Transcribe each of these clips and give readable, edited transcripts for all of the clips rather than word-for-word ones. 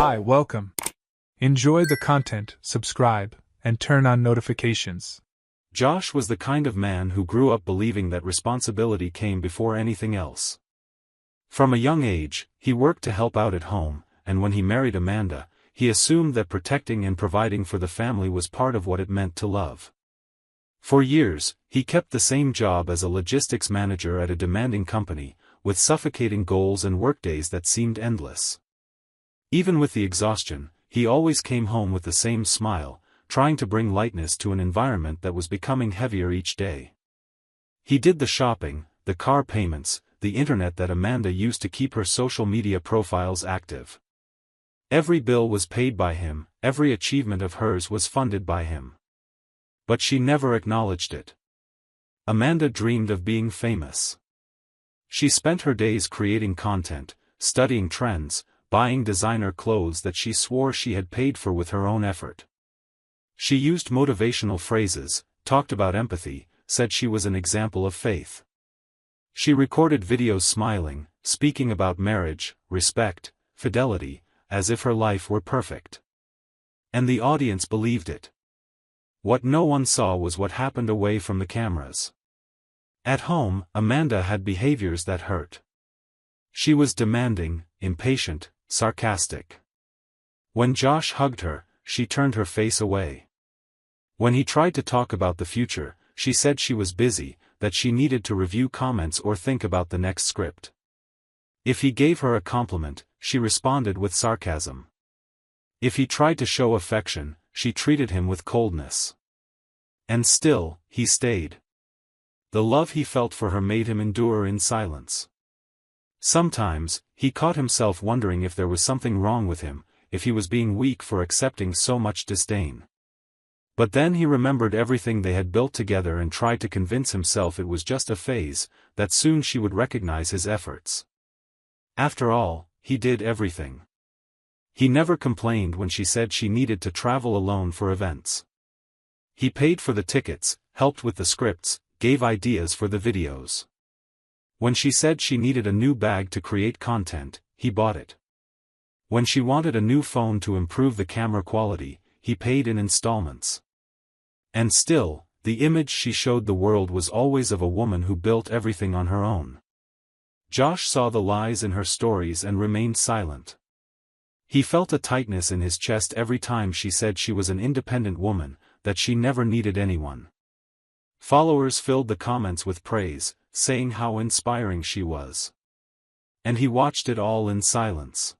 Hi, welcome. Enjoy the content, subscribe, and turn on notifications. Josh was the kind of man who grew up believing that responsibility came before anything else. From a young age, he worked to help out at home, and when he married Amanda, he assumed that protecting and providing for the family was part of what it meant to love. For years, he kept the same job as a logistics manager at a demanding company, with suffocating goals and workdays that seemed endless. Even with the exhaustion, he always came home with the same smile, trying to bring lightness to an environment that was becoming heavier each day. He did the shopping, the car payments, the internet that Amanda used to keep her social media profiles active. Every bill was paid by him, every achievement of hers was funded by him. But she never acknowledged it. Amanda dreamed of being famous. She spent her days creating content, studying trends, buying designer clothes that she swore she had paid for with her own effort. She used motivational phrases, talked about empathy, said she was an example of faith. She recorded videos smiling, speaking about marriage, respect, fidelity, as if her life were perfect. And the audience believed it. What no one saw was what happened away from the cameras. At home, Amanda had behaviors that hurt. She was demanding, impatient, sarcastic. When Josh hugged her, she turned her face away. When he tried to talk about the future, she said she was busy, that she needed to review comments or think about the next script. If he gave her a compliment, she responded with sarcasm. If he tried to show affection, she treated him with coldness. And still, he stayed. The love he felt for her made him endure in silence. Sometimes, he caught himself wondering if there was something wrong with him, if he was being weak for accepting so much disdain. But then he remembered everything they had built together and tried to convince himself it was just a phase, that soon she would recognize his efforts. After all, he did everything. He never complained when she said she needed to travel alone for events. He paid for the tickets, helped with the scripts, gave ideas for the videos. When she said she needed a new bag to create content, he bought it. When she wanted a new phone to improve the camera quality, he paid in installments. And still, the image she showed the world was always of a woman who built everything on her own. Josh saw the lies in her stories and remained silent. He felt a tightness in his chest every time she said she was an independent woman, that she never needed anyone. Followers filled the comments with praise, saying how inspiring she was. And he watched it all in silence.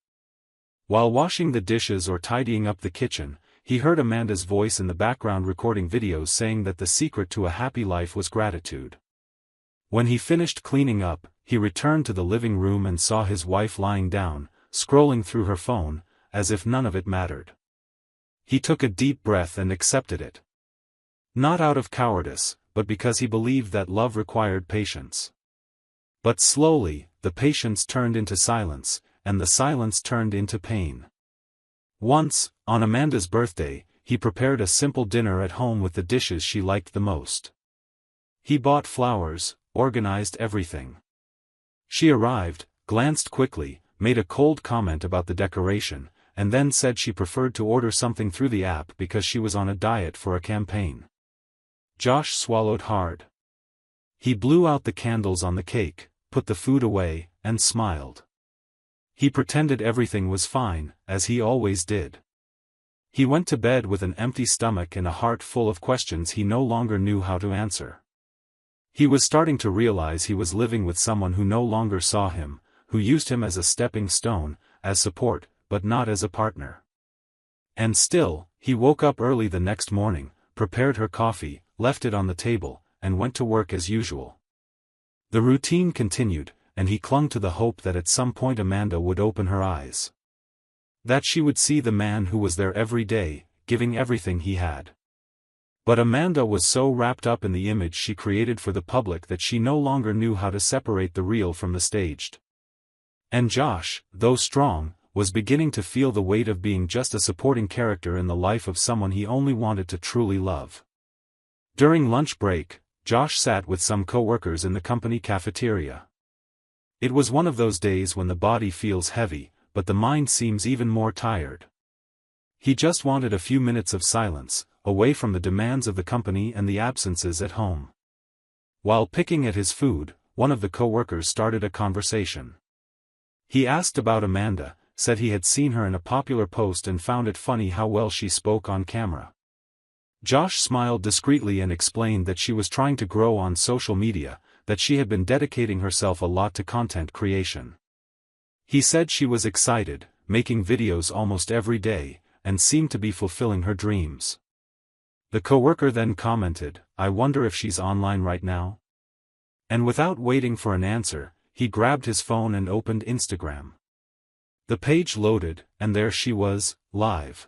While washing the dishes or tidying up the kitchen, he heard Amanda's voice in the background recording videos saying that the secret to a happy life was gratitude. When he finished cleaning up, he returned to the living room and saw his wife lying down, scrolling through her phone, as if none of it mattered. He took a deep breath and accepted it. Not out of cowardice, but because he believed that love required patience. But slowly, the patience turned into silence, and the silence turned into pain. Once, on Amanda's birthday, he prepared a simple dinner at home with the dishes she liked the most. He bought flowers, organized everything. She arrived, glanced quickly, made a cold comment about the decoration, and then said she preferred to order something through the app because she was on a diet for a campaign. Josh swallowed hard. He blew out the candles on the cake, put the food away, and smiled. He pretended everything was fine, as he always did. He went to bed with an empty stomach and a heart full of questions he no longer knew how to answer. He was starting to realize he was living with someone who no longer saw him, who used him as a stepping stone, as support, but not as a partner. And still, he woke up early the next morning, prepared her coffee, left it on the table, and went to work as usual. The routine continued, and he clung to the hope that at some point Amanda would open her eyes. That she would see the man who was there every day, giving everything he had. But Amanda was so wrapped up in the image she created for the public that she no longer knew how to separate the real from the staged. And Josh, though strong, was beginning to feel the weight of being just a supporting character in the life of someone he only wanted to truly love. During lunch break, Josh sat with some co-workers in the company cafeteria. It was one of those days when the body feels heavy, but the mind seems even more tired. He just wanted a few minutes of silence, away from the demands of the company and the absences at home. While picking at his food, one of the co-workers started a conversation. He asked about Amanda, said he had seen her in a popular post and found it funny how well she spoke on camera. Josh smiled discreetly and explained that she was trying to grow on social media, that she had been dedicating herself a lot to content creation. He said she was excited, making videos almost every day, and seemed to be fulfilling her dreams. The coworker then commented, "I wonder if she's online right now?" And without waiting for an answer, he grabbed his phone and opened Instagram. The page loaded, and there she was, live.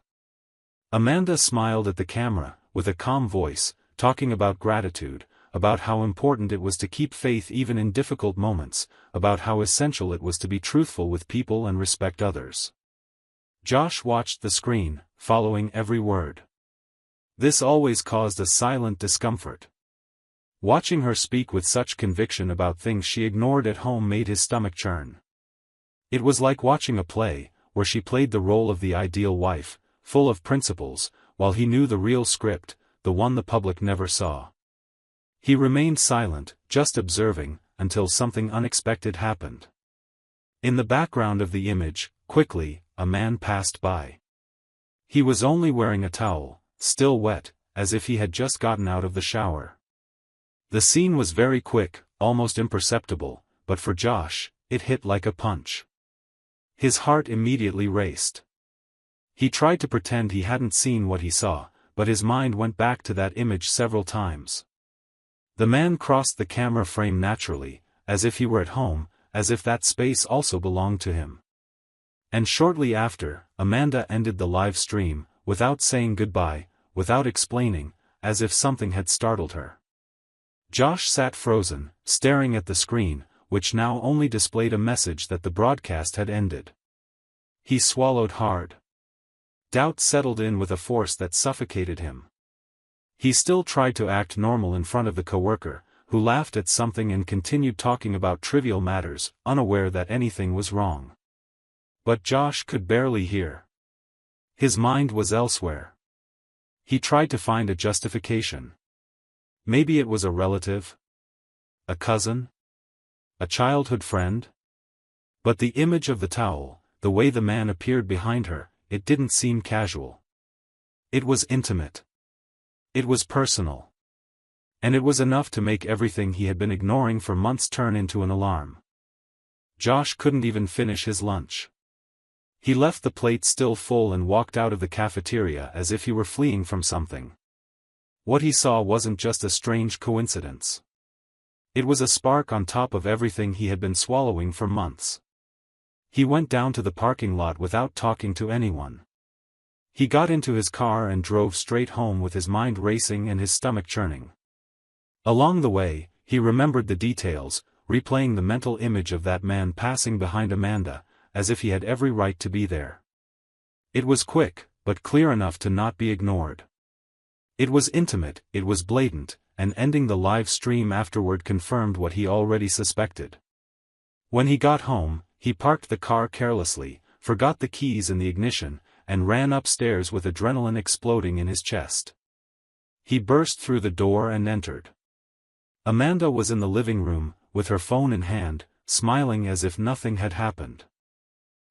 Amanda smiled at the camera, with a calm voice, talking about gratitude, about how important it was to keep faith even in difficult moments, about how essential it was to be truthful with people and respect others. Josh watched the screen, following every word. This always caused a silent discomfort. Watching her speak with such conviction about things she ignored at home made his stomach churn. It was like watching a play, where she played the role of the ideal wife, full of principles, while he knew the real script, the one the public never saw. He remained silent, just observing, until something unexpected happened. In the background of the image, quickly, a man passed by. He was only wearing a towel, still wet, as if he had just gotten out of the shower. The scene was very quick, almost imperceptible, but for Josh, it hit like a punch. His heart immediately raced. He tried to pretend he hadn't seen what he saw, but his mind went back to that image several times. The man crossed the camera frame naturally, as if he were at home, as if that space also belonged to him. And shortly after, Amanda ended the live stream, without saying goodbye, without explaining, as if something had startled her. Josh sat frozen, staring at the screen, which now only displayed a message that the broadcast had ended. He swallowed hard. Doubt settled in with a force that suffocated him. He still tried to act normal in front of the coworker, who laughed at something and continued talking about trivial matters, unaware that anything was wrong. But Josh could barely hear. His mind was elsewhere. He tried to find a justification. Maybe it was a relative? A cousin? A childhood friend? But the image of the towel, the way the man appeared behind her, it didn't seem casual. It was intimate. It was personal. And it was enough to make everything he had been ignoring for months turn into an alarm. Josh couldn't even finish his lunch. He left the plate still full and walked out of the cafeteria as if he were fleeing from something. What he saw wasn't just a strange coincidence. It was a spark on top of everything he had been swallowing for months. He went down to the parking lot without talking to anyone. He got into his car and drove straight home with his mind racing and his stomach churning. Along the way, he remembered the details, replaying the mental image of that man passing behind Amanda, as if he had every right to be there. It was quick, but clear enough to not be ignored. It was intimate, it was blatant, and ending the live stream afterward confirmed what he already suspected. When he got home, he parked the car carelessly, forgot the keys in the ignition, and ran upstairs with adrenaline exploding in his chest. He burst through the door and entered. Amanda was in the living room, with her phone in hand, smiling as if nothing had happened.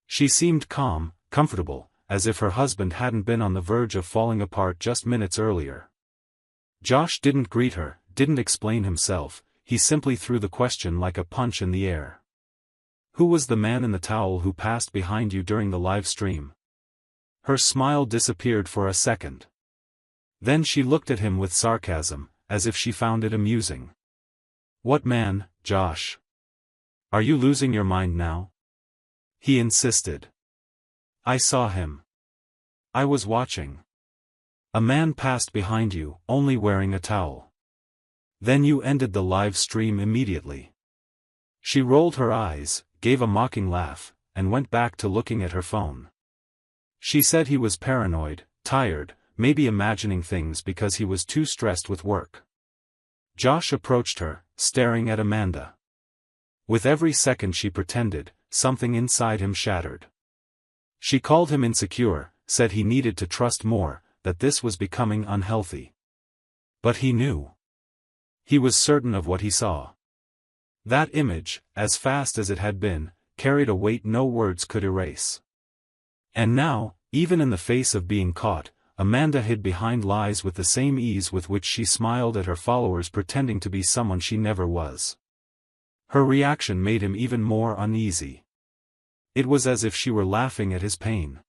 She seemed calm, comfortable, as if her husband hadn't been on the verge of falling apart just minutes earlier. Josh didn't greet her, didn't explain himself, he simply threw the question like a punch in the air. Who was the man in the towel who passed behind you during the live stream? Her smile disappeared for a second. Then she looked at him with sarcasm, as if she found it amusing. What man, Josh? Are you losing your mind now? He insisted. I saw him. I was watching. A man passed behind you, only wearing a towel. Then you ended the live stream immediately. She rolled her eyes, gave a mocking laugh, and went back to looking at her phone. She said he was paranoid, tired, maybe imagining things because he was too stressed with work. Josh approached her, staring at Amanda. With every second she pretended, something inside him shattered. She called him insecure, said he needed to trust more, that this was becoming unhealthy. But he knew. He was certain of what he saw. That image, as fast as it had been, carried a weight no words could erase. And now, even in the face of being caught, Amanda hid behind lies with the same ease with which she smiled at her followers, pretending to be someone she never was. Her reaction made him even more uneasy. It was as if she were laughing at his pain.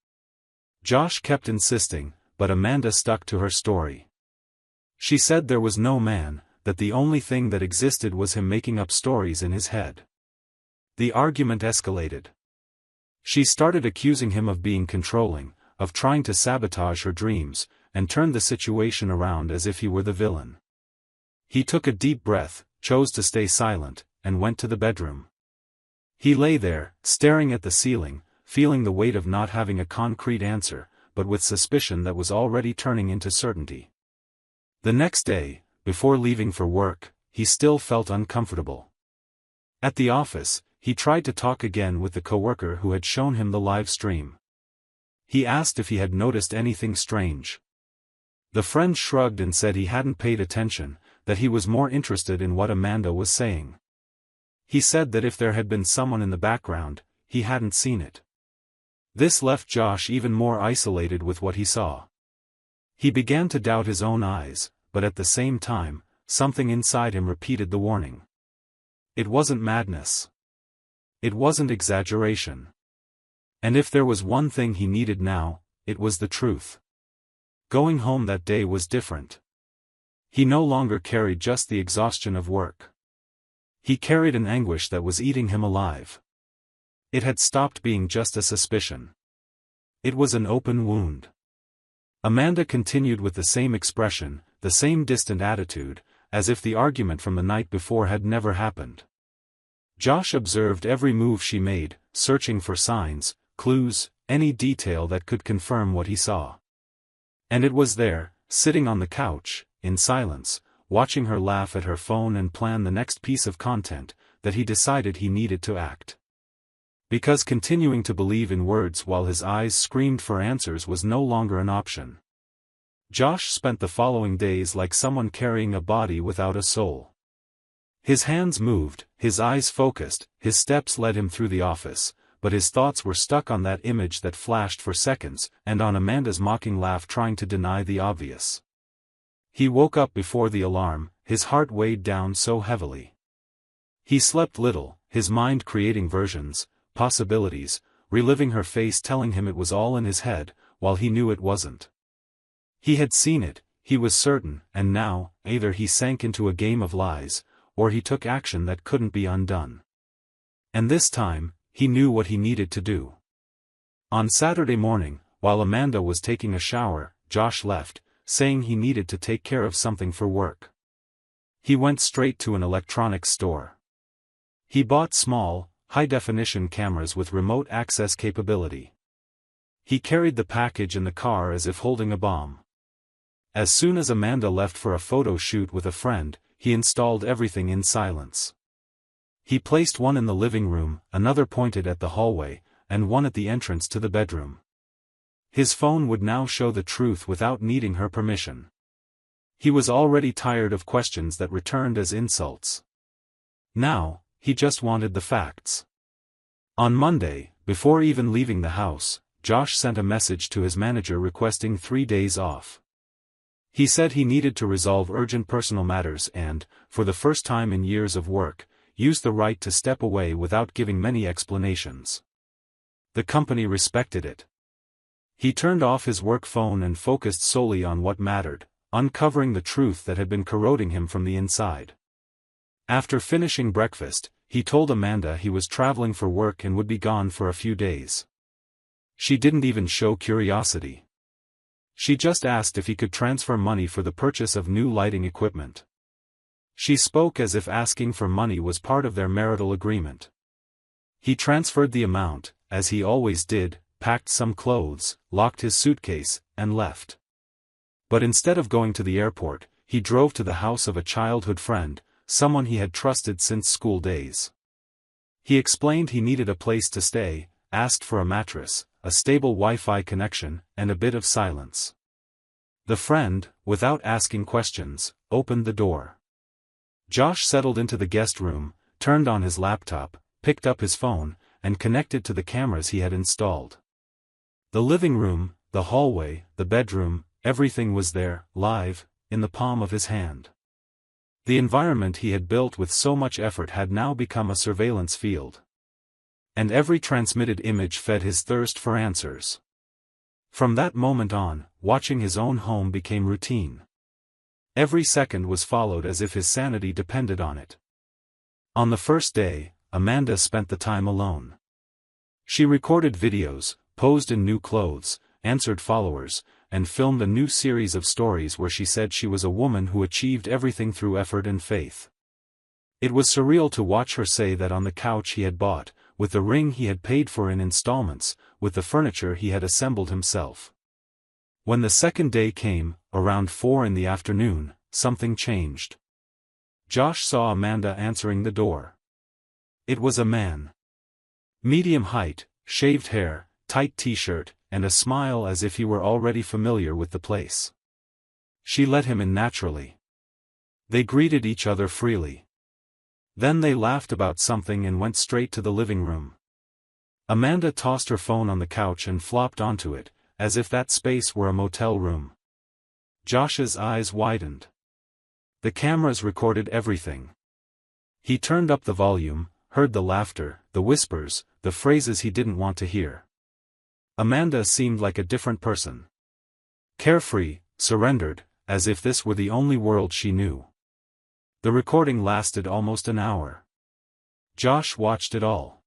Josh kept insisting, but Amanda stuck to her story. She said there was no man, that the only thing that existed was him making up stories in his head. The argument escalated. She started accusing him of being controlling, of trying to sabotage her dreams, and turned the situation around as if he were the villain. He took a deep breath, chose to stay silent, and went to the bedroom. He lay there, staring at the ceiling, feeling the weight of not having a concrete answer, but with suspicion that was already turning into certainty. The next day, before leaving for work, he still felt uncomfortable. At the office, he tried to talk again with the coworker who had shown him the live stream. He asked if he had noticed anything strange. The friend shrugged and said he hadn't paid attention, that he was more interested in what Amanda was saying. He said that if there had been someone in the background, he hadn't seen it. This left Josh even more isolated with what he saw. He began to doubt his own eyes, but at the same time, something inside him repeated the warning. It wasn't madness. It wasn't exaggeration. And if there was one thing he needed now, it was the truth. Going home that day was different. He no longer carried just the exhaustion of work. He carried an anguish that was eating him alive. It had stopped being just a suspicion. It was an open wound. Amanda continued with the same expression, the same distant attitude, as if the argument from the night before had never happened. Josh observed every move she made, searching for signs, clues, any detail that could confirm what he saw. And it was there, sitting on the couch, in silence, watching her laugh at her phone and plan the next piece of content, that he decided he needed to act. Because continuing to believe in words while his eyes screamed for answers was no longer an option. Josh spent the following days like someone carrying a body without a soul. His hands moved, his eyes focused, his steps led him through the office, but his thoughts were stuck on that image that flashed for seconds, and on Amanda's mocking laugh trying to deny the obvious. He woke up before the alarm, his heart weighed down so heavily. He slept little, his mind creating versions, possibilities, reliving her face telling him it was all in his head, while he knew it wasn't. He had seen it, he was certain, and now, either he sank into a game of lies, or he took action that couldn't be undone. And this time, he knew what he needed to do. On Saturday morning, while Amanda was taking a shower, Josh left, saying he needed to take care of something for work. He went straight to an electronics store. He bought small, high-definition cameras with remote access capability. He carried the package in the car as if holding a bomb. As soon as Amanda left for a photo shoot with a friend, he installed everything in silence. He placed one in the living room, another pointed at the hallway, and one at the entrance to the bedroom. His phone would now show the truth without needing her permission. He was already tired of questions that returned as insults. Now, he just wanted the facts. On Monday, before even leaving the house, Josh sent a message to his manager requesting 3 days off. He said he needed to resolve urgent personal matters and, for the first time in years of work, used the right to step away without giving many explanations. The company respected it. He turned off his work phone and focused solely on what mattered, uncovering the truth that had been corroding him from the inside. After finishing breakfast, he told Amanda he was traveling for work and would be gone for a few days. She didn't even show curiosity. She just asked if he could transfer money for the purchase of new lighting equipment. She spoke as if asking for money was part of their marital agreement. He transferred the amount, as he always did, packed some clothes, locked his suitcase, and left. But instead of going to the airport, he drove to the house of a childhood friend, someone he had trusted since school days. He explained he needed a place to stay, asked for a mattress, a stable Wi-Fi connection, and a bit of silence. The friend, without asking questions, opened the door. Josh settled into the guest room, turned on his laptop, picked up his phone, and connected to the cameras he had installed. The living room, the hallway, the bedroom, everything was there, live, in the palm of his hand. The environment he had built with so much effort had now become a surveillance field. And every transmitted image fed his thirst for answers. From that moment on, watching his own home became routine. Every second was followed as if his sanity depended on it. On the first day, Amanda spent the time alone. She recorded videos, posed in new clothes, answered followers, and filmed a new series of stories where she said she was a woman who achieved everything through effort and faith. It was surreal to watch her say that on the couch he had bought, with the ring he had paid for in installments, with the furniture he had assembled himself. When the second day came, around 4 in the afternoon, something changed. Josh saw Amanda answering the door. It was a man. Medium height, shaved hair, tight t-shirt, and a smile as if he were already familiar with the place. She let him in naturally. They greeted each other freely. Then they laughed about something and went straight to the living room. Amanda tossed her phone on the couch and flopped onto it, as if that space were a motel room. Josh's eyes widened. The cameras recorded everything. He turned up the volume, heard the laughter, the whispers, the phrases he didn't want to hear. Amanda seemed like a different person. Carefree, surrendered, as if this were the only world she knew. The recording lasted almost an hour. Josh watched it all.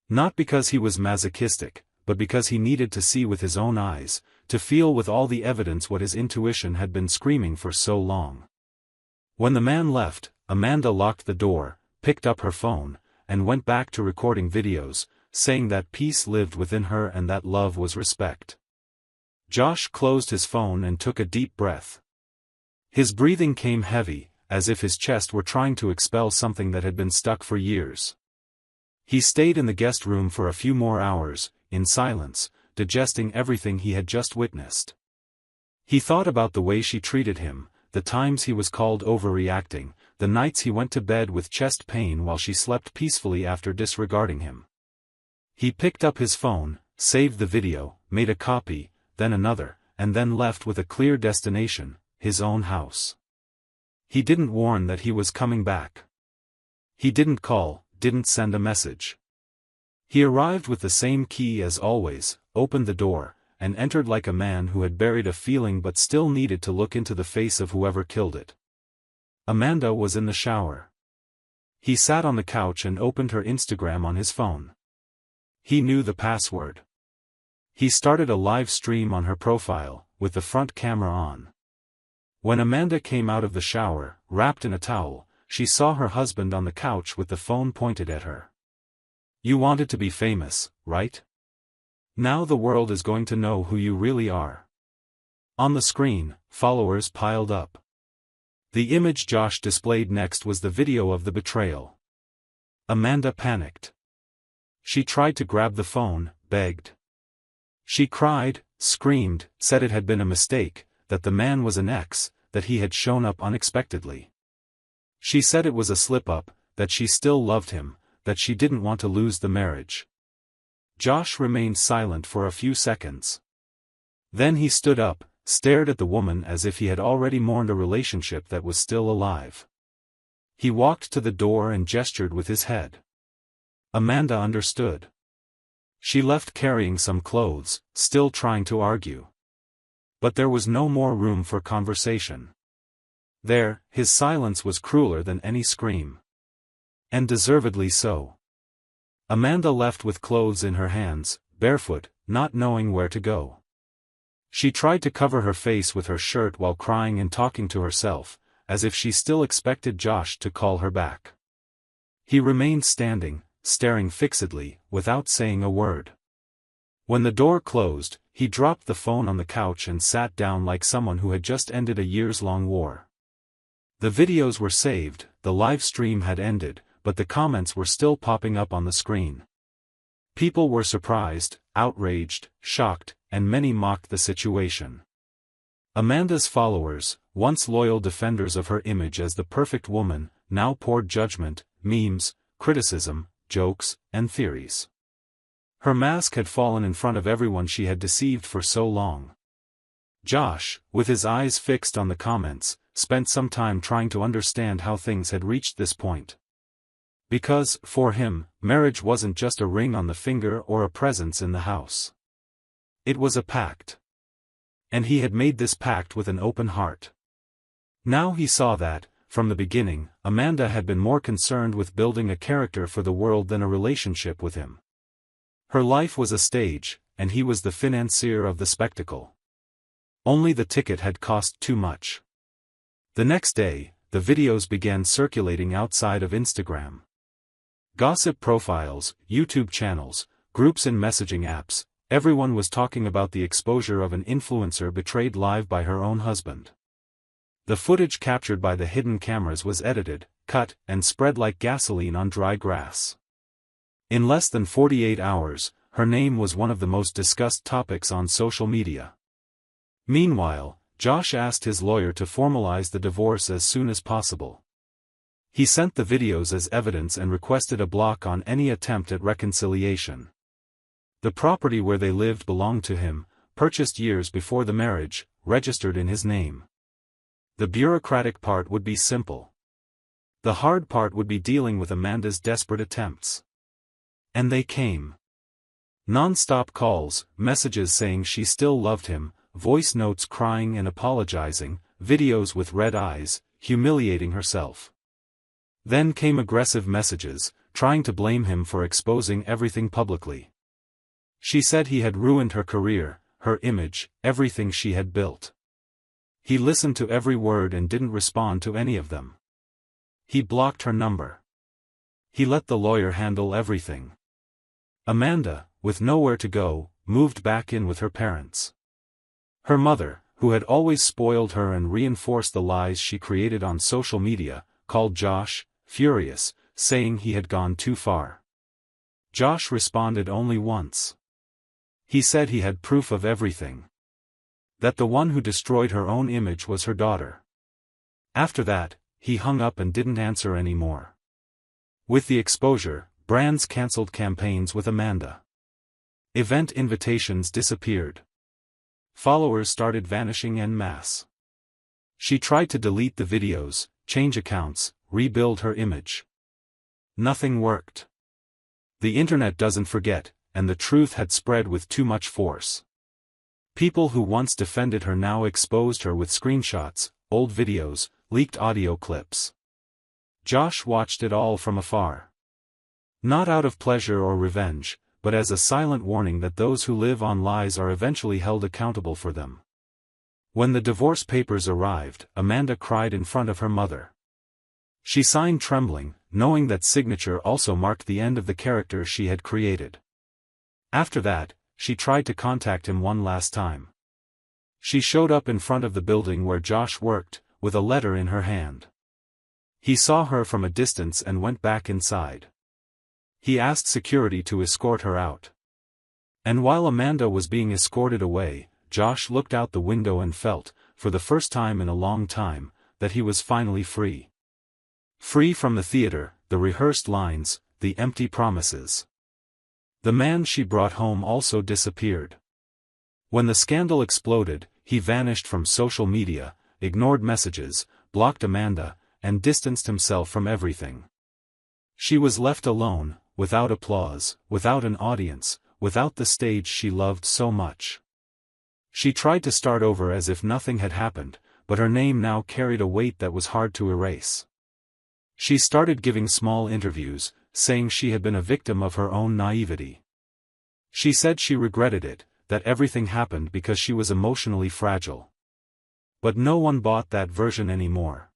Not because he was masochistic, but because he needed to see with his own eyes, to feel with all the evidence what his intuition had been screaming for so long. When the man left, Amanda locked the door, picked up her phone, and went back to recording videos, saying that peace lived within her and that love was respect. Josh closed his phone and took a deep breath. His breathing came heavy, as if his chest were trying to expel something that had been stuck for years. He stayed in the guest room for a few more hours, in silence, digesting everything he had just witnessed. He thought about the way she treated him, the times he was called overreacting, the nights he went to bed with chest pain while she slept peacefully after disregarding him. He picked up his phone, saved the video, made a copy, then another, and then left with a clear destination, his own house. He didn't warn that he was coming back. He didn't call, didn't send a message. He arrived with the same key as always, opened the door, and entered like a man who had buried a feeling but still needed to look into the face of whoever killed it. Amanda was in the shower. He sat on the couch and opened her Instagram on his phone. He knew the password. He started a live stream on her profile, with the front camera on. When Amanda came out of the shower, wrapped in a towel, she saw her husband on the couch with the phone pointed at her. "You wanted to be famous, right? Now the world is going to know who you really are." On the screen, followers piled up. The image Josh displayed next was the video of the betrayal. Amanda panicked. She tried to grab the phone, begged. She cried, screamed, said it had been a mistake, that the man was an ex, that he had shown up unexpectedly. She said it was a slip-up, that she still loved him, that she didn't want to lose the marriage. Josh remained silent for a few seconds. Then he stood up, stared at the woman as if he had already mourned a relationship that was still alive. He walked to the door and gestured with his head. Amanda understood. She left carrying some clothes, still trying to argue. But there was no more room for conversation. There, his silence was crueler than any scream. And deservedly so. Amanda left with clothes in her hands, barefoot, not knowing where to go. She tried to cover her face with her shirt while crying and talking to herself, as if she still expected Josh to call her back. He remained standing, staring fixedly, without saying a word. When the door closed, he dropped the phone on the couch and sat down like someone who had just ended a years-long war. The videos were saved, the live stream had ended, but the comments were still popping up on the screen. People were surprised, outraged, shocked, and many mocked the situation. Amanda's followers, once loyal defenders of her image as the perfect woman, now poured judgment, memes, criticism, jokes, and theories. Her mask had fallen in front of everyone she had deceived for so long. Josh, with his eyes fixed on the comments, spent some time trying to understand how things had reached this point. Because, for him, marriage wasn't just a ring on the finger or a presence in the house. It was a pact. And he had made this pact with an open heart. Now he saw that, from the beginning, Amanda had been more concerned with building a character for the world than a relationship with him. Her life was a stage, and he was the financier of the spectacle. Only the ticket had cost too much. The next day, the videos began circulating outside of Instagram. Gossip profiles, YouTube channels, groups and messaging apps, everyone was talking about the exposure of an influencer betrayed live by her own husband. The footage captured by the hidden cameras was edited, cut, and spread like gasoline on dry grass. In less than 48 hours, her name was one of the most discussed topics on social media. Meanwhile, Josh asked his lawyer to formalize the divorce as soon as possible. He sent the videos as evidence and requested a block on any attempt at reconciliation. The property where they lived belonged to him, purchased years before the marriage, registered in his name. The bureaucratic part would be simple. The hard part would be dealing with Amanda's desperate attempts. And they came. Non-stop calls, messages saying she still loved him, voice notes crying and apologizing, videos with red eyes, humiliating herself. Then came aggressive messages, trying to blame him for exposing everything publicly. She said he had ruined her career, her image, everything she had built. He listened to every word and didn't respond to any of them. He blocked her number. He let the lawyer handle everything. Amanda, with nowhere to go, moved back in with her parents. Her mother, who had always spoiled her and reinforced the lies she created on social media, called Josh, furious, saying he had gone too far. Josh responded only once. He said he had proof of everything. That the one who destroyed her own image was her daughter. After that, he hung up and didn't answer anymore. With the exposure, brands cancelled campaigns with Amanda. Event invitations disappeared. Followers started vanishing en masse. She tried to delete the videos, change accounts, rebuild her image. Nothing worked. The internet doesn't forget, and the truth had spread with too much force. People who once defended her now exposed her with screenshots, old videos, leaked audio clips. Josh watched it all from afar. Not out of pleasure or revenge, but as a silent warning that those who live on lies are eventually held accountable for them. When the divorce papers arrived, Amanda cried in front of her mother. She signed trembling, knowing that signature also marked the end of the character she had created. After that, she tried to contact him one last time. She showed up in front of the building where Josh worked, with a letter in her hand. He saw her from a distance and went back inside. He asked security to escort her out. And while Amanda was being escorted away, Josh looked out the window and felt, for the first time in a long time, that he was finally free. Free from the theater, the rehearsed lines, the empty promises. The man she brought home also disappeared. When the scandal exploded, he vanished from social media, ignored messages, blocked Amanda, and distanced himself from everything. She was left alone, without applause, without an audience, without the stage she loved so much. She tried to start over as if nothing had happened, but her name now carried a weight that was hard to erase. She started giving small interviews, saying she had been a victim of her own naivety. She said she regretted it, that everything happened because she was emotionally fragile. But no one bought that version anymore.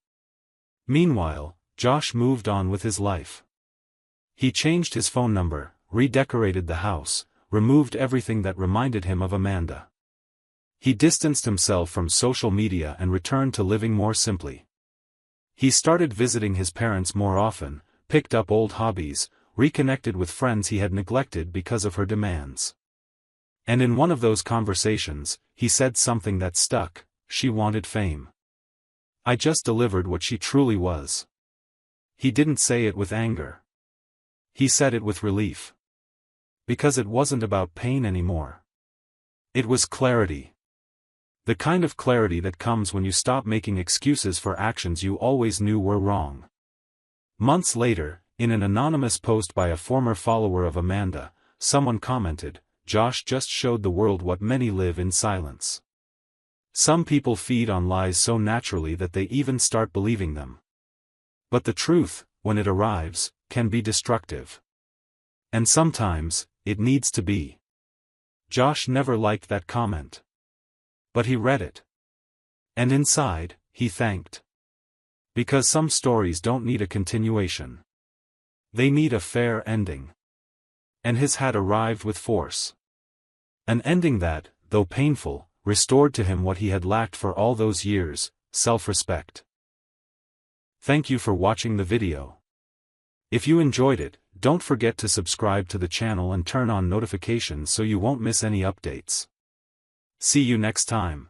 Meanwhile, Josh moved on with his life. He changed his phone number, redecorated the house, removed everything that reminded him of Amanda. He distanced himself from social media and returned to living more simply. He started visiting his parents more often, picked up old hobbies, reconnected with friends he had neglected because of her demands. And in one of those conversations, he said something that stuck: she wanted fame. I just delivered what she truly was. He didn't say it with anger. He said it with relief. Because it wasn't about pain anymore. It was clarity. The kind of clarity that comes when you stop making excuses for actions you always knew were wrong. Months later, in an anonymous post by a former follower of Amanda, someone commented, "Josh just showed the world what many live in silence." Some people feed on lies so naturally that they even start believing them. But the truth, when it arrives, can be destructive. And sometimes, it needs to be. Josh never liked that comment. But he read it. And inside, he thanked. Because some stories don't need a continuation. They need a fair ending. And his had arrived with force. An ending that, though painful, restored to him what he had lacked for all those years: self-respect. Thank you for watching the video. If you enjoyed it, don't forget to subscribe to the channel and turn on notifications so you won't miss any updates. See you next time.